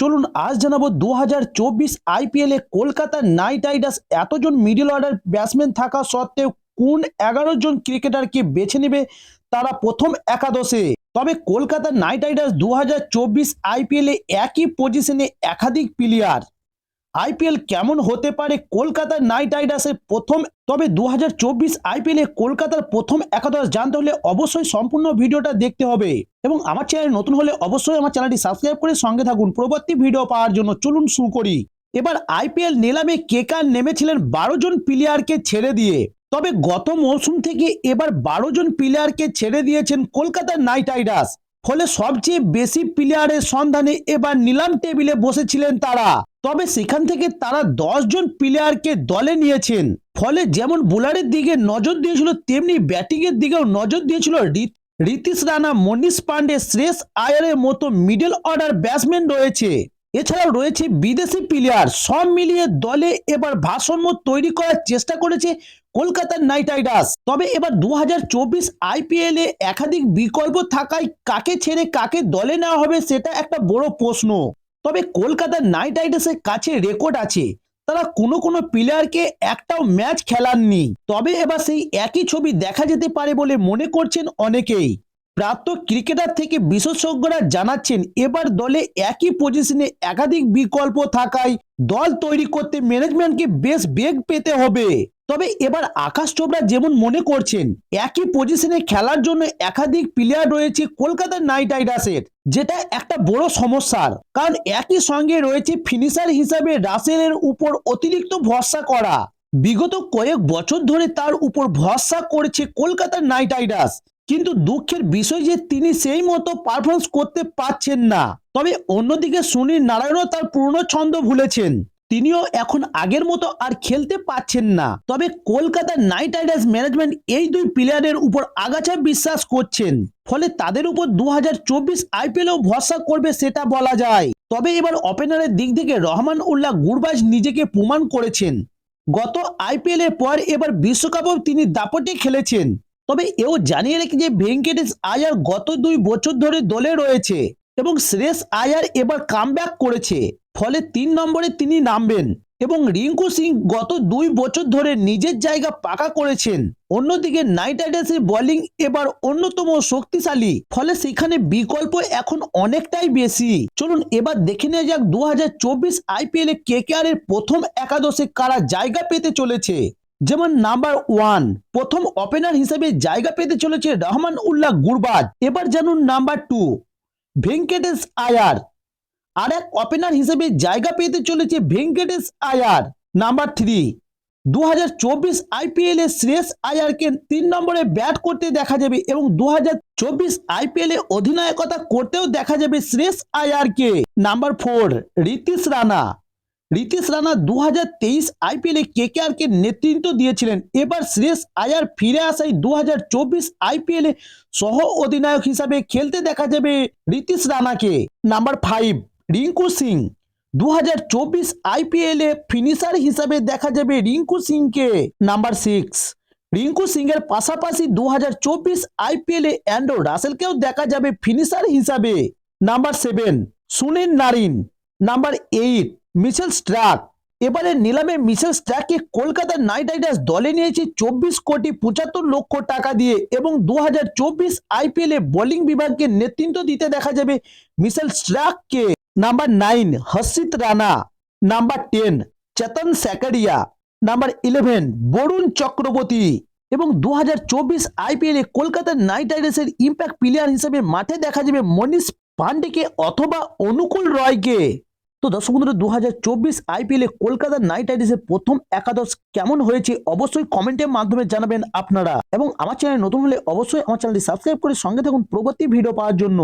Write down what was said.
চলুন আজ জানাবো 2024 আইপিএল এ কলকাতা নাইট রাইডার্স এতজন মিডল অর্ডার ব্যাটসম্যান থাকা সত্ত্বেও কোন 11 জন ক্রিকেটারকে বেছে নেবে তারা প্রথম একাদশে। তবে কলকাতা নাইট রাইডার্স 2024 আইপিএল এ একই পজিশনে একাধিক প্লেয়ার। আইপিএল কেমন হতে পারে কলকাতা নাইট রাইডার্সের প্রথম, তবে 2024 আইপিএল এ কলকাতার প্রথম একাদশ জানতে হলে অবশ্যই সম্পূর্ণ ভিডিওটা দেখতে হবে এবং আমার চ্যানেল নতুন হলে অবশ্যই আমার চ্যানেলটি সাবস্ক্রাইব করে সঙ্গে থাকুন পরবর্তী ভিডিও পাওয়ার জন্য। চলুন শুরু করি। এবার আইপিএল নিলামে কেকার নেমেছিলেন 12 জন প্লেয়ারকে ছেড়ে দিয়ে। তবে গত মৌসুম থেকে এবার 12 জন প্লেয়ারকে ছেড়ে দিয়েছেন কলকাতা নাইট রাইডার্স। ফলে সবচেয়ে বেশি প্লেয়ারের সন্ধানে এবার নিলাম টেবিলে বসেছিলেন তারা। তবে সেখান থেকে তারা 10 জন প্লেয়ারকে দলে নিয়েছেন। ফলে যেমন বোলারের দিকে নজর দিয়েছিল তেমনি ব্যাটিং এর দিকেও নজর দিয়েছিল রিতিশ রানা, মনীষ পান্ডে, শ্রেয়স আয়ারের মতো মিডল অর্ডার ব্যাটসম্যান রয়েছে। এছাড়াও রয়েছে বিদেশি প্লেয়ার। সব মিলিয়ে দলে এবার ভারসাম্য তৈরি করার চেষ্টা করেছে কলকাতা নাইট রাইডার্স। তবে এবার 2024 আইপিএল এ একাধিক বিকল্প থাকায় কাকে ছেড়ে কাকে দলে নেওয়া হবে সেটা একটা বড় প্রশ্ন। তবে কলকাতা নাইট রাইডার্সের কাছে রেকর্ড আছে, তারা কোনো প্লেয়ারকে একটাও ম্যাচ খেলাননি। তবে এবার সেই একই ছবি দেখা যেতে পারে বলে মনে করছেন অনেকেই। প্রাক্তন ক্রিকেটার থেকে বিশেষজ্ঞরা জানাচ্ছেন এবার দলে একই পজিশনে একাধিক বিকল্প থাকায় দল তৈরি করতে ম্যানেজমেন্টকে বেশ বেগ পেতে হবে। তবে এবার আকাশ চোপড়া যেমন মনে করছেন একই পজিশনে খেলার জন্য একাধিক প্লেয়ার রয়েছে কলকাতা নাইট রাইডার্সের, যেটা একটা বড় সমস্যার কারণ একই সঙ্গে রয়েছে ফিনিশার হিসাবে রাসেলের উপর অতিরিক্ত ভরসা করা। বিগত কয়েক বছর ধরে তার উপর ভরসা করেছে কলকাতা নাইট রাইডার্স, কিন্তু দুঃখের বিষয় যে তিনি সেই মতো পারফরমেন্স করতে পারছেন না। তবে অন্যদিকে সুনীল নারায়ণও তার পুরনো ছন্দ ভুলেছেন, তিনিও এখন আগের মতো আর খেলতে পারছেন না। তবে কলকাতা নাইট রাইডার্স ম্যানেজমেন্ট এই দুই প্লেয়ারের উপর আগাছা বিশ্বাস করছেন, ফলে তাদের উপর 2024 আইপিএলও ভরসা করবে সেটা বলা যায়। তবে এবার ওপেনারের দিক থেকে রহমান উল্লাহ গুরবাজ নিজেকে প্রমাণ করেছেন। গত আইপিএল এর পর এবার বিশ্বকাপেও তিনি দাপটে খেলেছেন। তবে এও জানিয়ে রেখে যে ভেঙ্কটেশ আয়ার গত 2 বছর ধরে দলে রয়েছে এবং শ্রেয়স আয়ার এবার কামব্যাক করেছে, ফলে 3 নম্বরে তিনি নামবেন এবং রিঙ্কু সিং গত 2 বছর ধরে নিজের জায়গা পাকা করেছেন। অন্যদিকে নাইট রাইডার্সের বোলিং এবার অন্যতম শক্তিশালী, ফলে সেখানে বিকল্প এখন অনেকটাই বেশি। চলুন এবার দেখে নেওয়া যাক 2024 আইপিএল এ কেকেআর এর প্রথম একাদশে কারা জায়গা পেতে চলেছে। যেমন নাম্বার 1 প্রথম ওপেনার হিসেবে জায়গা পেতে চলেছে রহমান উল্লাহ গুরবাজ। এবার জানুন নাম্বার 2 ভেঙ্কটেশ আয়ার। আর এক ওপেনার হিসেবে জায়গা পেতে চলেছে ভেঙ্কটেশ আয়ার। নাম্বার 3 2024 আইপিএল এ শ্রেয়স আয়ারকে 3 নম্বরে ব্যাট করতে দেখা যাবে এবং 2024 আইপিএল এ অধিনায়কতা করতেও দেখা যাবে শ্রেয়স আয়ারকে। নাম্বার 4 রিতিশ রানা। রিতিশ রানা 2023 আইপিএল এ কেকেআর কে নেতৃত্ব দিয়েছিলেন। এবার শ্রেয়স আয়ার ফিরে আসায় 2024 আইপিএল এ সহ অধিনায়ক হিসাবে খেলতে দেখা যাবে রিতিশ রানাকে। নাম্বার 5 রিঙ্কু সিং। 2024 আইপিএল এ ফিনিশার হিসাবে দেখা যাবে রিঙ্কু সিংকে। নাম্বার 6 রিঙ্কু সিং এর পাশাপাশি 2024 আইপিএল এ অ্যান্ড্রু রাসেলকেও দেখা যাবে ফিনিশার হিসাবে। Number 7 Sunil Narine. Number 8 Mitchell Starc. এবারে নিলামে মিচেল স্টার্ককে কলকাতা নাইট রাইডার্স দলে নিয়েছে 24 কোটি 75 লক্ষ টাকা দিয়ে এবং 2024 আইপিএল এ বোলিং বিভাগকে নেতৃত্ব দিতে দেখা যাবে মিচেল স্টার্ককে। নাম্বার 9 হর্ষিত রানা। নাম্বার 10 চেতন স্যাকারিয়া। নাম্বার 11 বরুণ চক্রবর্তী। এবং 2024 আইপিএল এ কলকাতা নাইট রাইডার্সের ইম্প্যাক্ট প্লেয়ার হিসেবে মাঠে দেখা যাবে মনীষ পান্ডেকে অথবা অনুকূল রয়কে। তো দর্শক বন্ধুরা 2024 আইপিএল এ কলকাতা নাইট রাইডার্সের প্রথম একাদশ কেমন হয়েছে অবশ্যই কমেন্টের মাধ্যমে জানাবেন আপনারা এবং আমার চ্যানেল নতুন হলে অবশ্যই আমার চ্যানেলটি সাবস্ক্রাইব করে সঙ্গে থাকুন পরবর্তী ভিডিও পাওয়ার জন্য।